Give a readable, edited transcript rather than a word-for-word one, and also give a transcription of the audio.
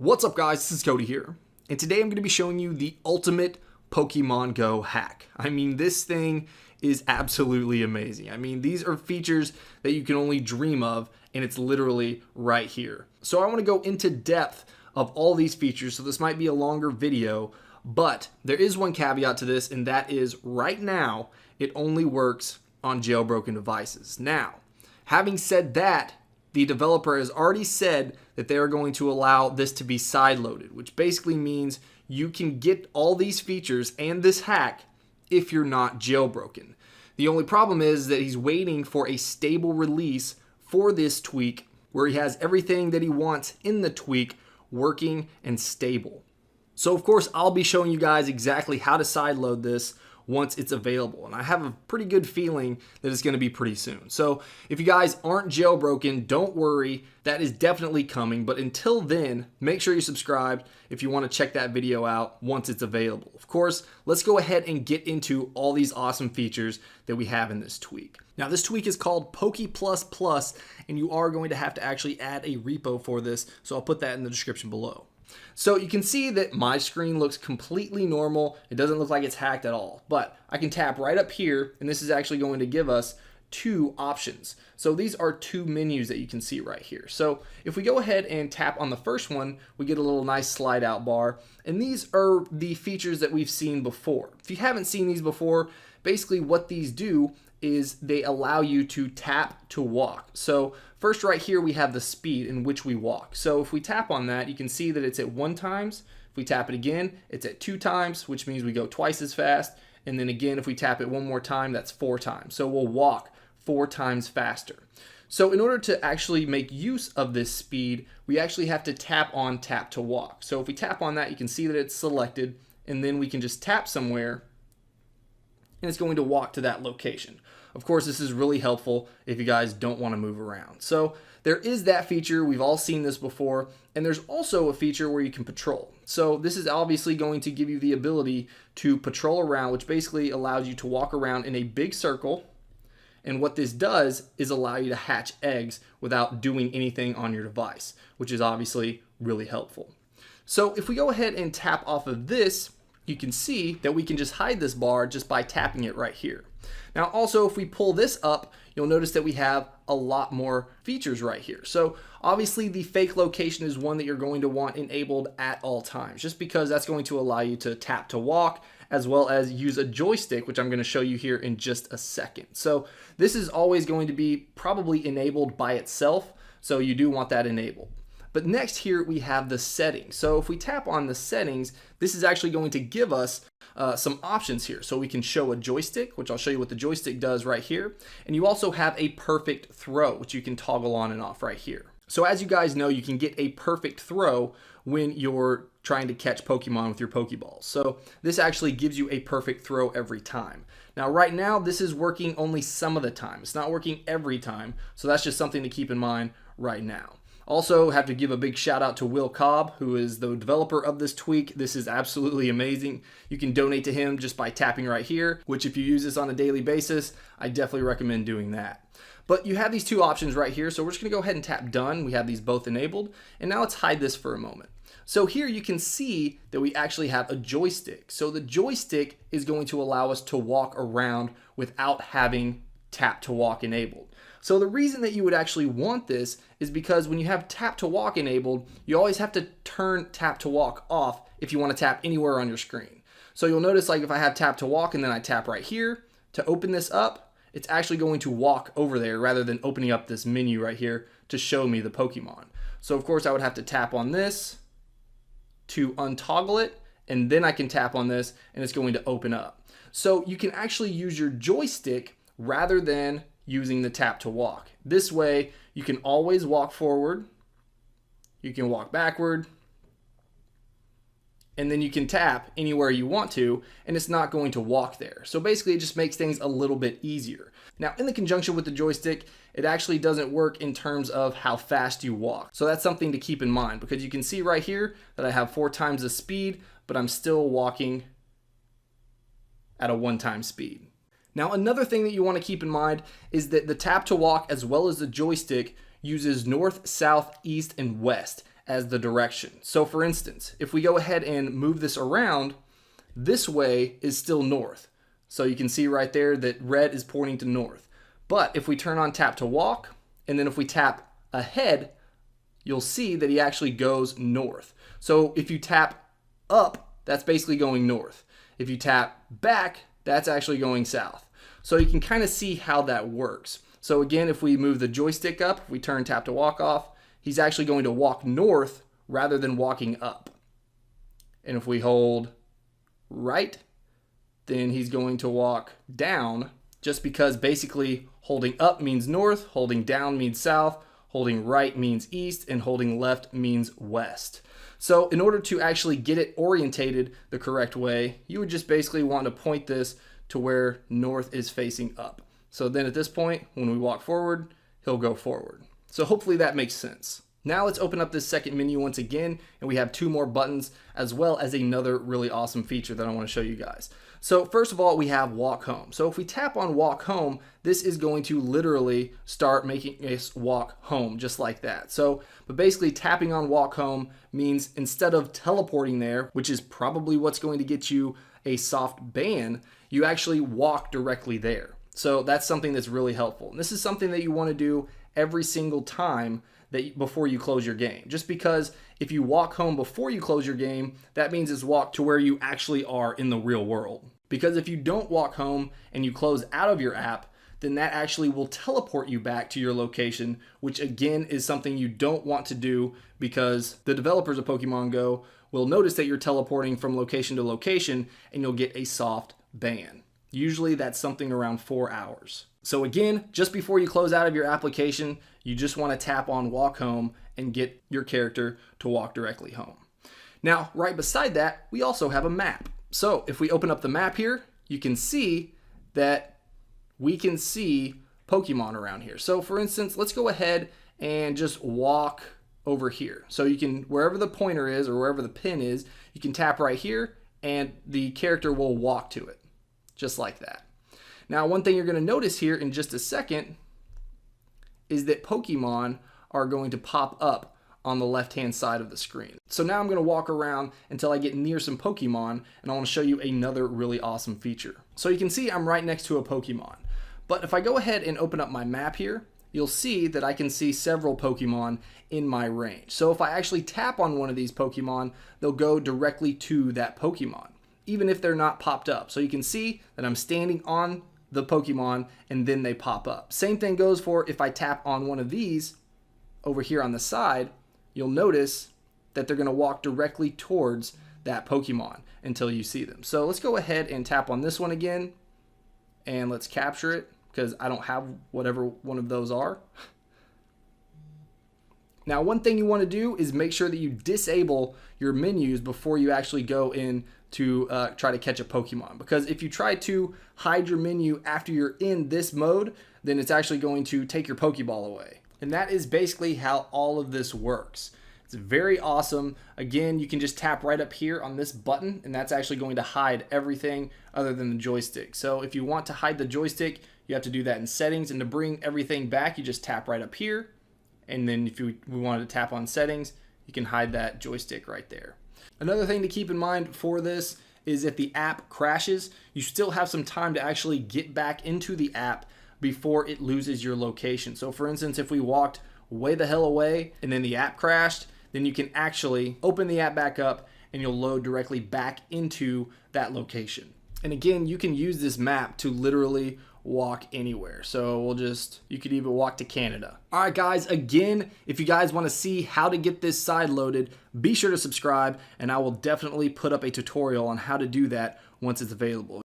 What's up guys, this is Cody here, and today I'm going to be showing you the ultimate Pokemon Go hack. I mean, this thing is absolutely amazing. I mean, these are features that you can only dream of, and it's literally right here. So I want to go into depth of all these features, so this might be a longer video, but there is one caveat to this, and that is right now, it only works on jailbroken devices. Now, having said that, the developer has already said that they are going to allow this to be sideloaded, which basically means you can get all these features and this hack if you're not jailbroken. The only problem is that he's waiting for a stable release for this tweak where he has everything that he wants in the tweak working and stable. So of course, I'll be showing you guys exactly how to sideload this once it's available. And I have a pretty good feeling that it's going to be pretty soon. So if you guys aren't jailbroken, don't worry. That is definitely coming. But until then, make sure you're subscribed if you want to check that video out once it's available. Of course, let's go ahead and get into all these awesome features that we have in this tweak. Now, this tweak is called Poke++, and you are going to have to actually add a repo for this. So I'll put that in the description below. So you can see that my screen looks completely normal. It doesn't look like it's hacked at all, but I can tap right up here, and this is actually going to give us two options. So these are two menus that you can see right here. So if we go ahead and tap on the first one, we get a little nice slide out bar, and these are the features that we've seen before. If you haven't seen these before, basically what these do is they allow you to tap to walk. So first right here we have the speed in which we walk. So if we tap on that, you can see that it's at 1 times. If we tap it again, it's at 2 times, which means we go twice as fast. And then again, if we tap it one more time, that's 4 times. So we'll walk 4 times faster. So in order to actually make use of this speed, we actually have to tap on tap to walk. So if we tap on that, you can see that it's selected, and then we can just tap somewhere and it's going to walk to that location. Of course, this is really helpful if you guys don't want to move around. So there is that feature. We've all seen this before. And there's also a feature where you can patrol. So this is obviously going to give you the ability to patrol around, which basically allows you to walk around in a big circle. And what this does is allow you to hatch eggs without doing anything on your device, which is obviously really helpful. So if we go ahead and tap off of this, you can see that we can just hide this bar just by tapping it right here. Now also, if we pull this up, you'll notice that we have a lot more features right here. So obviously the fake location is one that you're going to want enabled at all times, just because that's going to allow you to tap to walk, as well as use a joystick, which I'm going to show you here in just a second. So this is always going to be probably enabled by itself, so you do want that enabled. But next here we have the settings. So if we tap on the settings, this is actually going to give us some options here. So we can show a joystick, which I'll show you what the joystick does right here. And you also have a perfect throw, which you can toggle on and off right here. So as you guys know, you can get a perfect throw when you're trying to catch Pokemon with your Pokeballs. So this actually gives you a perfect throw every time. Now right now, this is working only some of the time. It's not working every time. So that's just something to keep in mind right now. Also, have to give a big shout out to Will Cobb, who is the developer of this tweak. This is absolutely amazing. You can donate to him just by tapping right here, which if you use this on a daily basis, I definitely recommend doing that. But you have these two options right here, so we're just gonna go ahead and tap done. We have these both enabled, and now let's hide this for a moment. So here you can see that we actually have a joystick. So the joystick is going to allow us to walk around without having tap to walk enabled. So the reason that you would actually want this is because when you have tap to walk enabled, you always have to turn tap to walk off if you want to tap anywhere on your screen. So you'll notice, like if I have tap to walk and then I tap right here to open this up, it's actually going to walk over there rather than opening up this menu right here to show me the Pokemon. So of course I would have to tap on this to untoggle it, and then I can tap on this and it's going to open up. So you can actually use your joystick rather than using the tap to walk. This way you can always walk forward, you can walk backward, and then you can tap anywhere you want to, and it's not going to walk there. So basically it just makes things a little bit easier. Now in the conjunction with the joystick, it actually doesn't work in terms of how fast you walk. So that's something to keep in mind, because you can see right here that I have 4 times the speed, but I'm still walking at a 1-time speed. Now another thing that you want to keep in mind is that the tap to walk as well as the joystick uses north, south, east, and west as the direction. So for instance, if we go ahead and move this around, this way is still north. So you can see right there that red is pointing to north. But if we turn on tap to walk, and then if we tap ahead, you'll see that he actually goes north. So if you tap up, that's basically going north. If you tap back, that's actually going south. So you can kind of see how that works. So again, if we move the joystick up, if we turn tap to walk off, he's actually going to walk north rather than walking up. And if we hold right, then he's going to walk down, just because basically holding up means north, holding down means south, holding right means east, and holding left means west. So in order to actually get it orientated the correct way, you would just basically want to point this to where north is facing up. So then at this point, when we walk forward, he'll go forward. So hopefully that makes sense. Now let's open up this second menu once again, and we have 2 more buttons as well as another really awesome feature that I want to show you guys. So first of all, we have walk home. So if we tap on walk home, this is going to literally start making us walk home just like that. But basically tapping on walk home means instead of teleporting there, which is probably what's going to get you a soft ban, you actually walk directly there. So that's something that's really helpful. And this is something that you want to do every single time before you close your game. Just because if you walk home before you close your game, that means it's walk to where you actually are in the real world. Because if you don't walk home and you close out of your app, then that actually will teleport you back to your location, which again is something you don't want to do, because the developers of Pokemon Go will notice that you're teleporting from location to location and you'll get a soft ban. Usually that's something around 4 hours. So again, just before you close out of your application, you just want to tap on walk home and get your character to walk directly home. Now, right beside that, we also have a map. So if we open up the map here, you can see that we can see Pokemon around here. So for instance, let's go ahead and just walk over here. So you can, wherever the pointer is or wherever the pin is, you can tap right here and the character will walk to it, just like that. Now, one thing you're going to notice here in just a second is that Pokemon are going to pop up on the left-hand side of the screen. So now I'm going to walk around until I get near some Pokemon, and I want to show you another really awesome feature. So you can see I'm right next to a Pokemon. But if I go ahead and open up my map here, you'll see that I can see several Pokemon in my range. So if I actually tap on one of these Pokemon, they'll go directly to that Pokemon, even if they're not popped up. So you can see that I'm standing on the Pokemon and then they pop up. Same thing goes for if I tap on one of these over here on the side, you'll notice that they're going to walk directly towards that Pokemon until you see them. So let's go ahead and tap on this one again and let's capture it, because I don't have whatever one of those are. Now, one thing you want to do is make sure that you disable your menus before you actually go in to try to catch a Pokemon. Because if you try to hide your menu after you're in this mode, then it's actually going to take your Pokeball away. And that is basically how all of this works. It's very awesome. Again, you can just tap right up here on this button, and that's actually going to hide everything other than the joystick. So if you want to hide the joystick, you have to do that in settings. And to bring everything back, you just tap right up here. And then if we wanted to tap on settings, you can hide that joystick right there. Another thing to keep in mind for this is if the app crashes, you still have some time to actually get back into the app before it loses your location. So for instance, if we walked way the hell away and then the app crashed, then you can actually open the app back up and you'll load directly back into that location. And again, you can use this map to literally walk anywhere. So you could even walk to Canada. All right, guys, again, if you guys want to see how to get this side loaded, be sure to subscribe, and I will definitely put up a tutorial on how to do that once it's available.